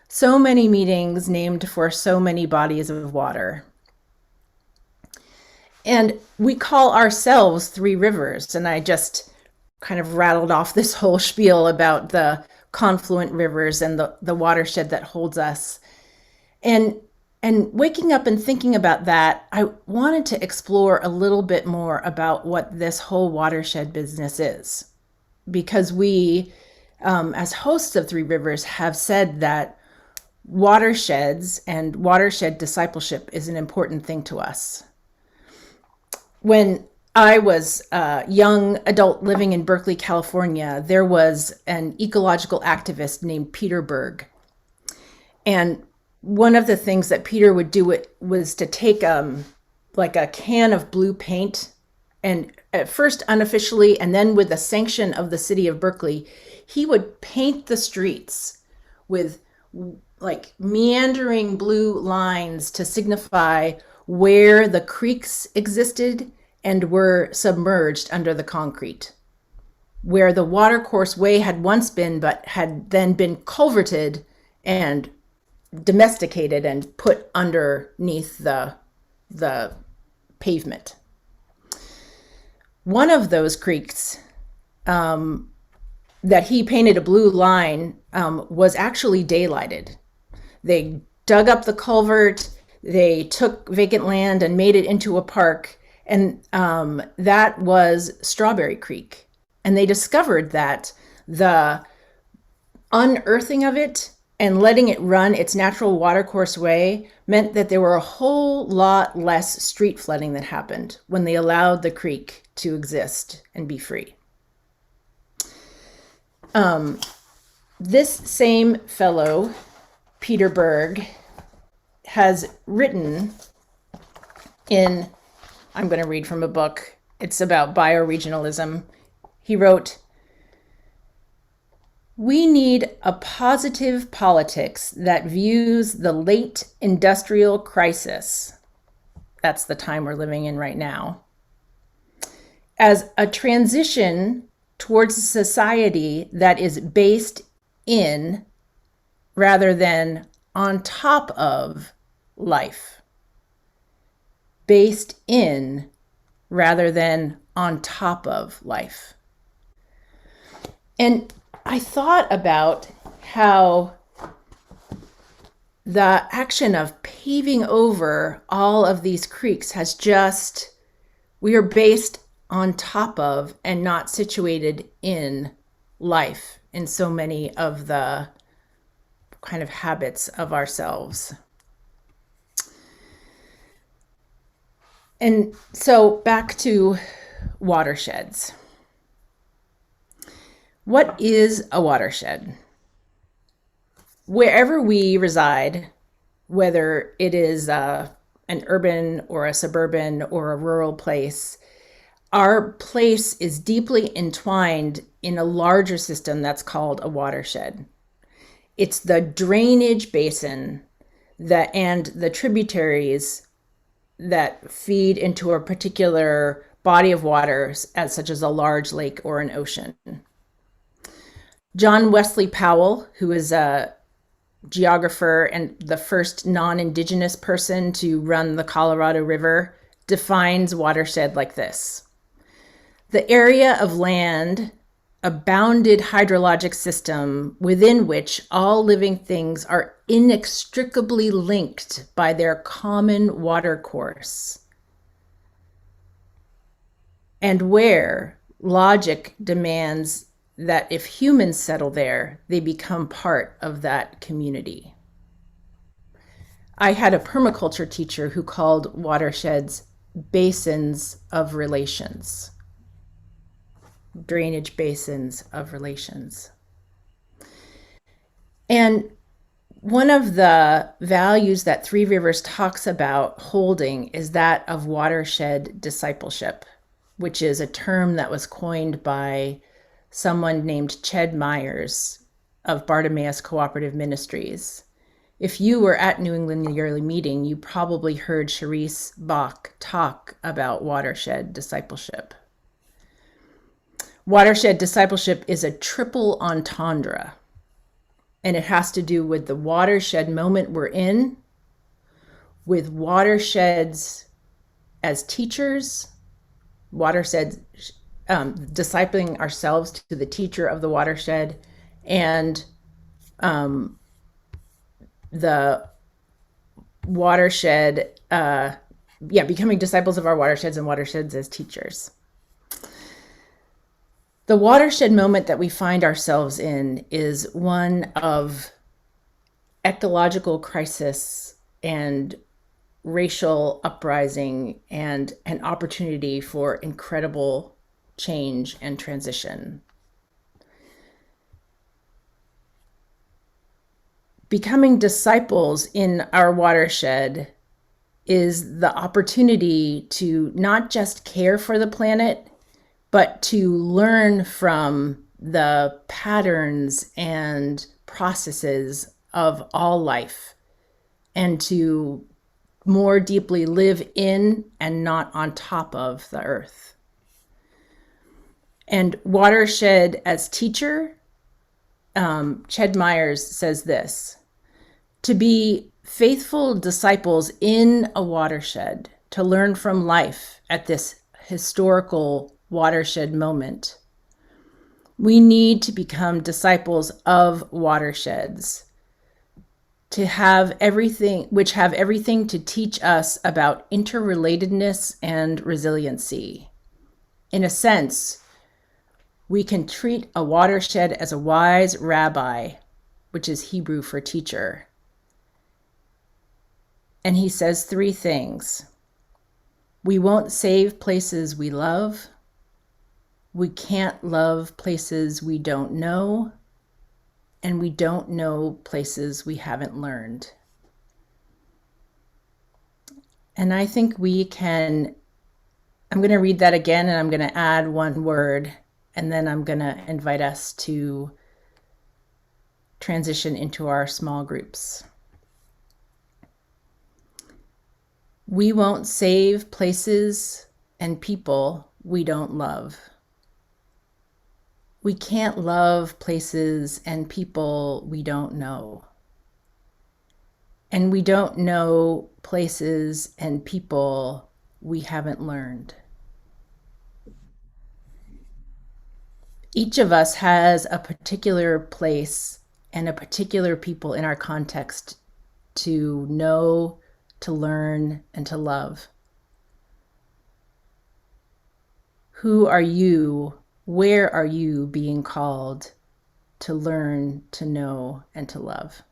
So many meetings named for so many bodies of water. And we call ourselves Three Rivers. And I just kind of rattled off this whole spiel about the confluent rivers and the watershed that holds us. And and waking up and thinking about that, I wanted to explore a little bit more about what this whole watershed business is. Because we, as hosts of Three Rivers, have said that watersheds and watershed discipleship is an important thing to us. When I was a young adult living in Berkeley, California, there was an ecological activist named Peter Berg. And one of the things that Peter would do was to take like a can of blue paint, and at first unofficially and then with the sanction of the city of Berkeley, he would paint the streets with like meandering blue lines to signify where the creeks existed and were submerged under the concrete, where the watercourse way had once been but had then been culverted and domesticated and put underneath the pavement. One of those creeks that he painted a blue line was actually daylighted. They dug up the culvert, they took vacant land and made it into a park, and that was Strawberry Creek. And they discovered that the unearthing of it and letting it run its natural watercourse way meant that there were a whole lot less street flooding that happened when they allowed the creek to exist and be free. This same fellow, Peter Berg, has written in, I'm going to read from a book, it's about bioregionalism. He wrote, "We need a positive politics that views the late industrial crisis," that's the time we're living in right now, "as a transition towards a society that is based in rather than on top of life. Based in rather than on top of life." And I thought about how the action of paving over all of these creeks has just, we are based on top of and not situated in life in so many of the kind of habits of ourselves. And so back to watersheds. What is a watershed? Wherever we reside, whether it is an urban or a suburban or a rural place, our place is deeply entwined in a larger system that's called a watershed. It's the drainage basin and the tributaries that feed into a particular body of water, such as a large lake or an ocean. John Wesley Powell, who is a geographer and the first non-Indigenous person to run the Colorado River, defines watershed like this: the area of land, a bounded hydrologic system within which all living things are inextricably linked by their common watercourse, and where logic demands that if humans settle there, they become part of that community. I had a permaculture teacher who called watersheds basins of relations. Drainage basins of relations. And one of the values that Three Rivers talks about holding is that of watershed discipleship, which is a term that was coined by someone named Ched Myers of Bartimaeus Cooperative Ministries. If you were at New England Yearly Meeting, you probably heard Charisse Bach talk about watershed discipleship. Watershed discipleship is a triple entendre. And it has to do with the watershed moment we're in, with watersheds as teachers, watersheds, discipling ourselves to the teacher of the watershed, and the watershed, becoming disciples of our watersheds and watersheds as teachers. The watershed moment that we find ourselves in is one of ecological crisis and racial uprising and an opportunity for incredible change and transition. Becoming disciples in our watershed is the opportunity to not just care for the planet, but to learn from the patterns and processes of all life, and to more deeply live in and not on top of the earth. And watershed as teacher, Ched Myers says this: to be faithful disciples in a watershed, to learn from life at this historical watershed moment, we need to become disciples of watersheds, to have everything to teach us about interrelatedness and resiliency. In a sense, we can treat a watershed as a wise rabbi, which is Hebrew for teacher. And he says 3 things. We won't save places we love. We can't love places we don't know. And we don't know places we haven't learned. And I think I'm going to read that again, and I'm going to add one word, and then I'm going to invite us to transition into our small groups. We won't save places and people we don't love. We can't love places and people we don't know. And we don't know places and people we haven't learned. Each of us has a particular place and a particular people in our context to know, to learn, and to love. Who are you? Where are you being called to learn, to know, and to love?